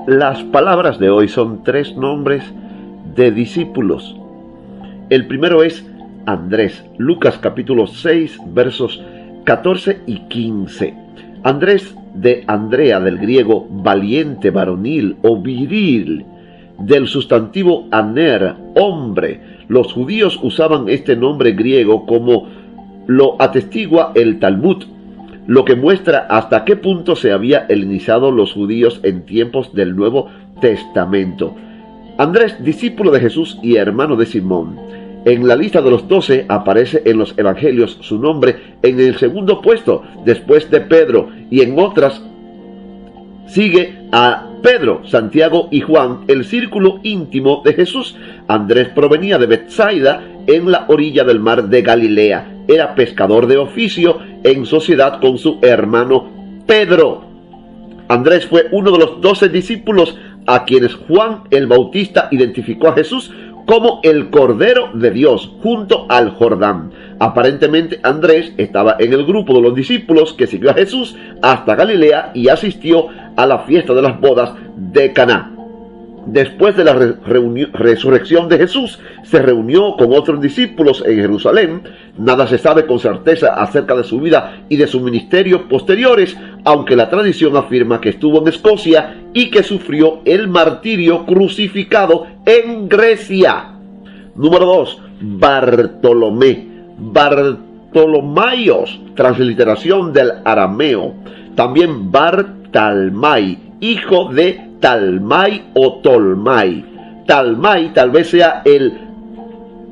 Las palabras de hoy son tres nombres de discípulos. El primero es Andrés, Lucas capítulo 6, versos 14 y 15. Andrés de Andrea, del griego valiente, varonil o viril, del sustantivo aner, hombre. Los judíos usaban este nombre griego como lo atestigua el Talmud, lo que muestra hasta qué punto se había helenizado los judíos en tiempos del Nuevo Testamento. Andrés, discípulo de Jesús y hermano de Simón. En la lista de los 12 aparece en los evangelios su nombre en el segundo puesto, después de Pedro, y en otras sigue a Pedro, Santiago y Juan, el círculo íntimo de Jesús. Andrés provenía de Betsaida, en la orilla del mar de Galilea. Era pescador de oficio, en sociedad con su hermano Pedro. Andrés fue uno de los 12 discípulos a quienes Juan el Bautista identificó a Jesús como el Cordero de Dios junto al Jordán. Aparentemente Andrés estaba en el grupo de los discípulos que siguió a Jesús hasta Galilea y asistió a la fiesta de las bodas de Caná. Después de la resurrección de Jesús, se reunió con otros discípulos en Jerusalén. Nada se sabe con certeza acerca de su vida y de su ministerio posteriores, aunque la tradición afirma que estuvo en Escocia y que sufrió el martirio crucificado en Grecia. Número 2. Bartolomé. Bartolomaios, transliteración del arameo. También Bartalmai, hijo de Talmai o Tolmai. Talmai tal vez sea el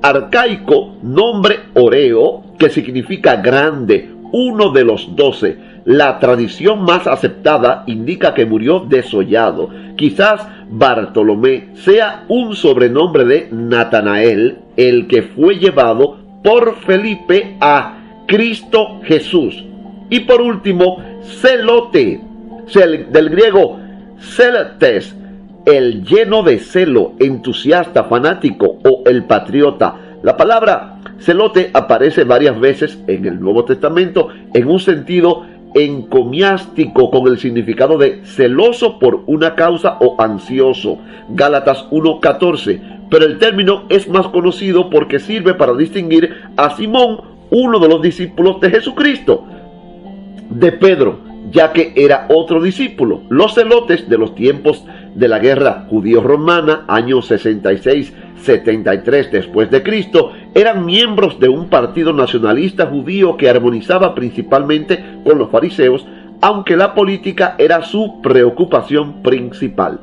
arcaico nombre oreo que significa grande, uno de los 12. La tradición más aceptada indica que murió desollado. Quizás Bartolomé sea un sobrenombre de Natanael, el que fue llevado por Felipe a Cristo Jesús. Y por último, Celote, del griego Celetes, el lleno de celo, entusiasta, fanático o el patriota. La palabra celote aparece varias veces en el Nuevo Testamento en un sentido encomiástico con el significado de celoso por una causa o ansioso. Gálatas 1:14. Pero el término es más conocido porque sirve para distinguir a Simón, uno de los discípulos de Jesucristo, de Pedro, ya que era otro discípulo. Los celotes de los tiempos de la guerra judío-romana, años 66-73 después de Cristo, eran miembros de un partido nacionalista judío que armonizaba principalmente con los fariseos, aunque la política era su preocupación principal.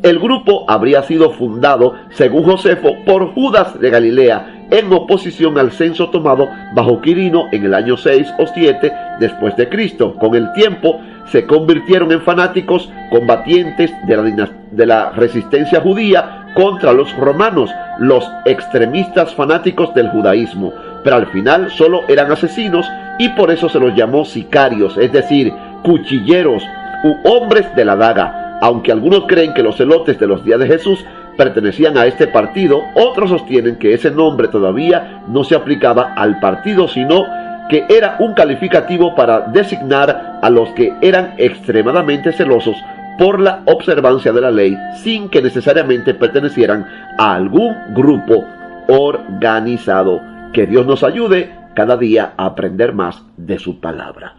El grupo habría sido fundado, según Josefo, por Judas de Galilea, en oposición al censo tomado bajo Quirino en el año 6 o 7 después de Cristo. Con el tiempo se convirtieron en fanáticos combatientes de la resistencia judía contra los romanos, los extremistas fanáticos del judaísmo. Pero al final solo eran asesinos y por eso se los llamó sicarios, es decir, cuchilleros u hombres de la daga. Aunque algunos creen que los celotes de los días de Jesús pertenecían a este partido, otros sostienen que ese nombre todavía no se aplicaba al partido, sino que era un calificativo para designar a los que eran extremadamente celosos por la observancia de la ley, sin que necesariamente pertenecieran a algún grupo organizado. Que Dios nos ayude cada día a aprender más de su palabra.